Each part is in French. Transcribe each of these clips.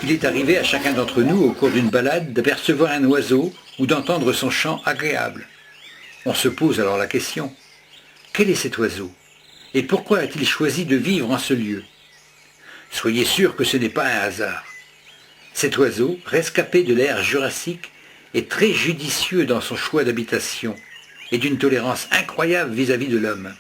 Il est arrivé à chacun d'entre nous au cours d'une balade d'apercevoir un oiseau ou d'entendre son chant agréable. On se pose alors la question, quel est cet oiseau? Et pourquoi a-t-il choisi de vivre en ce lieu? Soyez sûr que ce n'est pas un hasard. Cet oiseau, rescapé de l'ère jurassique, est très judicieux dans son choix d'habitation et d'une tolérance incroyable vis-à-vis de l'homme.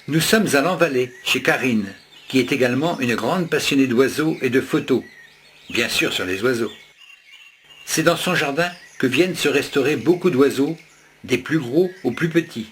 Nous sommes à Lanvalet, chez Karine, qui est également une grande passionnée d'oiseaux et de photos, bien sûr sur les oiseaux. C'est dans son jardin que viennent se restaurer beaucoup d'oiseaux, des plus gros aux plus petits.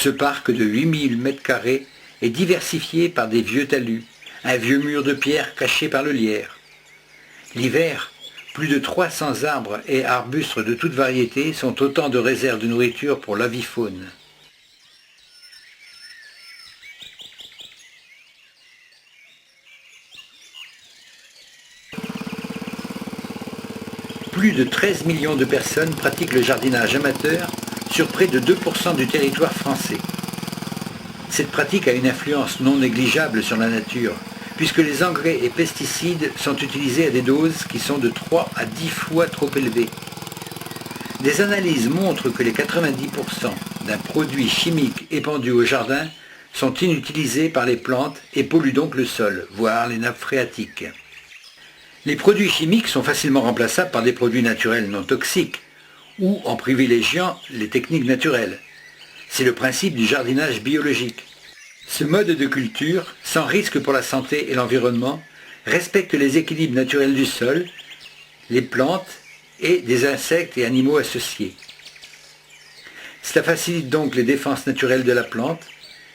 Ce parc de 8000 m² est diversifié par des vieux talus, un vieux mur de pierre caché par le lierre. L'hiver, plus de 300 arbres et arbustes de toutes variétés sont autant de réserves de nourriture pour l'avifaune. Plus de 13 millions de personnes pratiquent le jardinage amateur sur près de 2% du territoire français. Cette pratique a une influence non négligeable sur la nature, puisque les engrais et pesticides sont utilisés à des doses qui sont de 3 à 10 fois trop élevées. Des analyses montrent que les 90% d'un produit chimique épandu au jardin sont inutilisés par les plantes et polluent donc le sol, voire les nappes phréatiques. Les produits chimiques sont facilement remplaçables par des produits naturels non toxiques, ou en privilégiant les techniques naturelles. C'est le principe du jardinage biologique. Ce mode de culture, sans risque pour la santé et l'environnement, respecte les équilibres naturels du sol, les plantes et des insectes et animaux associés. Cela facilite donc les défenses naturelles de la plante,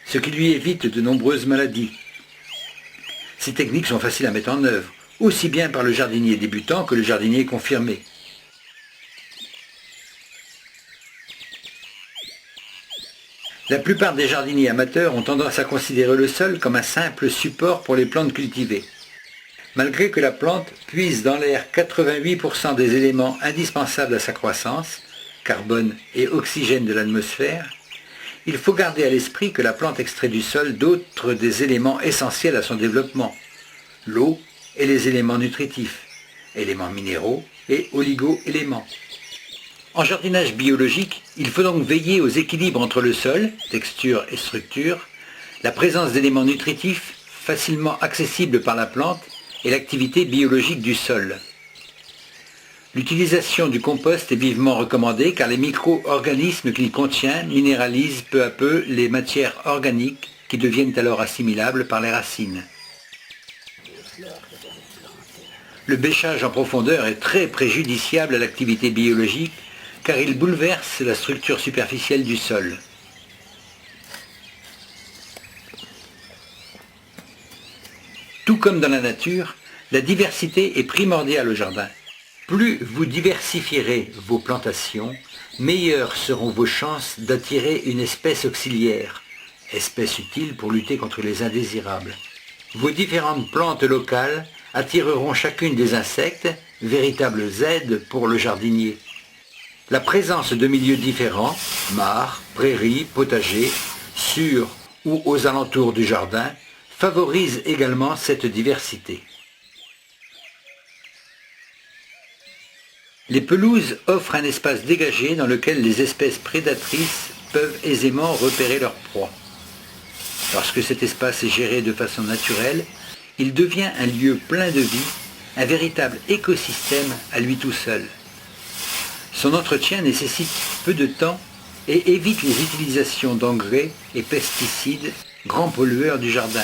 ce qui lui évite de nombreuses maladies. Ces techniques sont faciles à mettre en œuvre, aussi bien par le jardinier débutant que le jardinier confirmé. La plupart des jardiniers amateurs ont tendance à considérer le sol comme un simple support pour les plantes cultivées. Malgré que la plante puise dans l'air 88% des éléments indispensables à sa croissance, carbone et oxygène de l'atmosphère, il faut garder à l'esprit que la plante extrait du sol d'autres des éléments essentiels à son développement, l'eau et les éléments nutritifs, éléments minéraux et oligo-éléments. En jardinage biologique, il faut donc veiller aux équilibres entre le sol, texture et structure, la présence d'éléments nutritifs facilement accessibles par la plante et l'activité biologique du sol. L'utilisation du compost est vivement recommandée car les micro-organismes qu'il contient minéralisent peu à peu les matières organiques qui deviennent alors assimilables par les racines. Le bêchage en profondeur est très préjudiciable à l'activité biologique car il bouleverse la structure superficielle du sol. Tout comme dans la nature, la diversité est primordiale au jardin. Plus vous diversifierez vos plantations, meilleures seront vos chances d'attirer une espèce auxiliaire, espèce utile pour lutter contre les indésirables. Vos différentes plantes locales attireront chacune des insectes, véritables aides pour le jardinier. La présence de milieux différents, mares, prairies, potagers, sur ou aux alentours du jardin, favorise également cette diversité. Les pelouses offrent un espace dégagé dans lequel les espèces prédatrices peuvent aisément repérer leurs proies. Lorsque cet espace est géré de façon naturelle, il devient un lieu plein de vie, un véritable écosystème à lui tout seul. Son entretien nécessite peu de temps et évite les utilisations d'engrais et pesticides, grands pollueurs du jardin.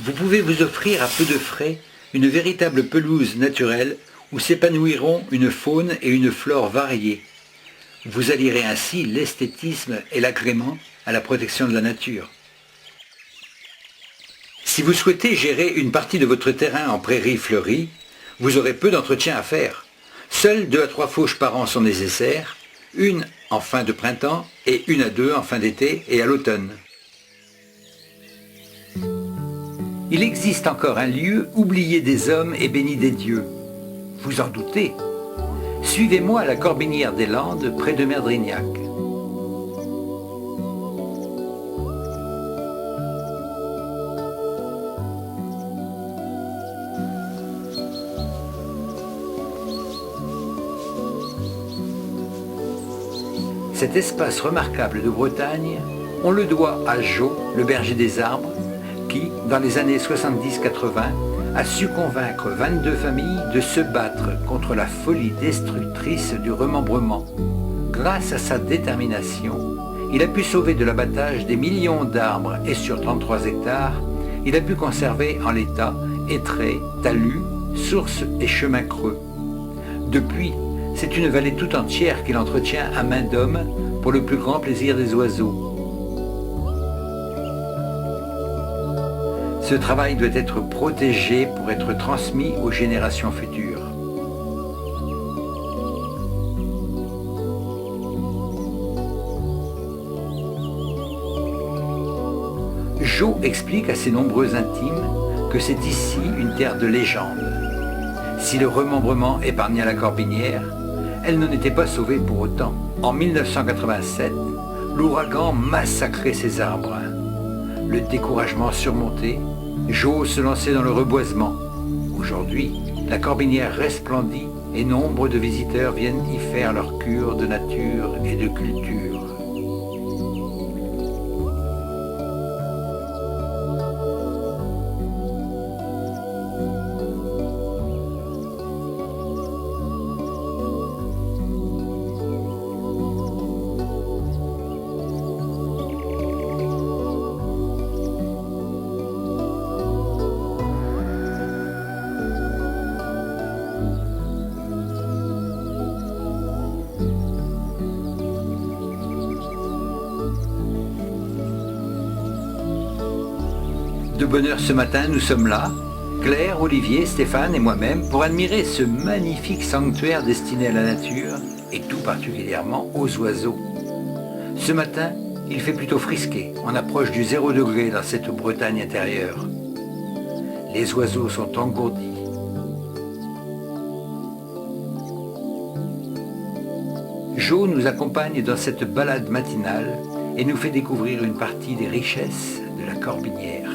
Vous pouvez vous offrir à peu de frais une véritable pelouse naturelle où s'épanouiront une faune et une flore variées. Vous allierez ainsi l'esthétisme et l'agrément à la protection de la nature. Si vous souhaitez gérer une partie de votre terrain en prairies fleuries, vous aurez peu d'entretien à faire. Seules 2 à 3 fauches par an sont nécessaires, une en fin de printemps et 1 à 2 en fin d'été et à l'automne. Il existe encore un lieu oublié des hommes et béni des dieux. Vous en doutez? Suivez-moi à la Corbinière des Landes, près de Merdrignac. Cet espace remarquable de Bretagne, on le doit à Jo, le berger des arbres, qui, dans les années 70-80, a su convaincre 22 familles de se battre contre la folie destructrice du remembrement. Grâce à sa détermination, il a pu sauver de l'abattage des millions d'arbres et sur 33 hectares, il a pu conserver en l'état hêtraies, talus, sources et chemins creux. Depuis, c'est une vallée tout entière qu'il entretient à main d'homme pour le plus grand plaisir des oiseaux. Ce travail doit être protégé pour être transmis aux générations futures. Jo explique à ses nombreux intimes que c'est ici une terre de légende. Si le remembrement épargna la Corbinière, elle n'en était pas sauvée pour autant. En 1987, l'ouragan massacrait ses arbres. Le découragement surmonté, Jo se lançait dans le reboisement. Aujourd'hui, la Corbinière resplendit et nombre de visiteurs viennent y faire leur cure de nature et de culture. De bonne heure ce matin, nous sommes là, Claire, Olivier, Stéphane et moi-même, pour admirer ce magnifique sanctuaire destiné à la nature et tout particulièrement aux oiseaux. Ce matin, il fait plutôt frisqué, on approche du 0 degré dans cette Bretagne intérieure. Les oiseaux sont engourdis. Jo nous accompagne dans cette balade matinale et nous fait découvrir une partie des richesses de la Corbinière.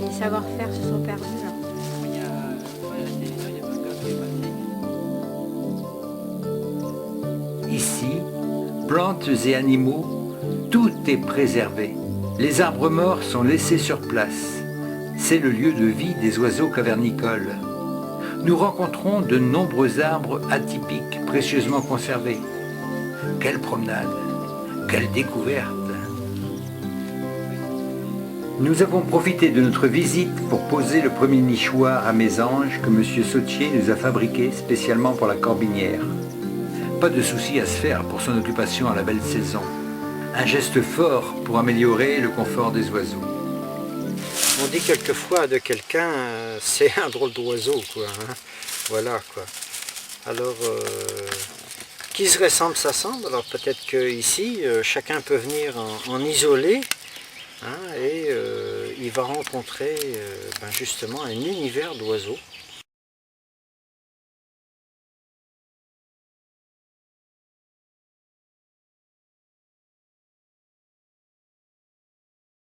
Les savoir-faire se sont perdus là. Ici, plantes et animaux, tout est préservé. Les arbres morts sont laissés sur place. C'est le lieu de vie des oiseaux cavernicoles. Nous rencontrons de nombreux arbres atypiques, précieusement conservés. Quelle promenade, quelle découverte! Nous avons profité de notre visite pour poser le premier nichoir à mésanges que M. Sautier nous a fabriqué spécialement pour la Corbinière. Pas de souci à se faire pour son occupation à la belle saison. Un geste fort pour améliorer le confort des oiseaux. On dit quelquefois de quelqu'un, c'est un drôle d'oiseau, quoi. Hein. Voilà, quoi. Alors, qui se ressemble s'assemble. Alors peut-être qu'ici, chacun peut venir en isoler. Hein, et il va rencontrer justement un univers d'oiseaux.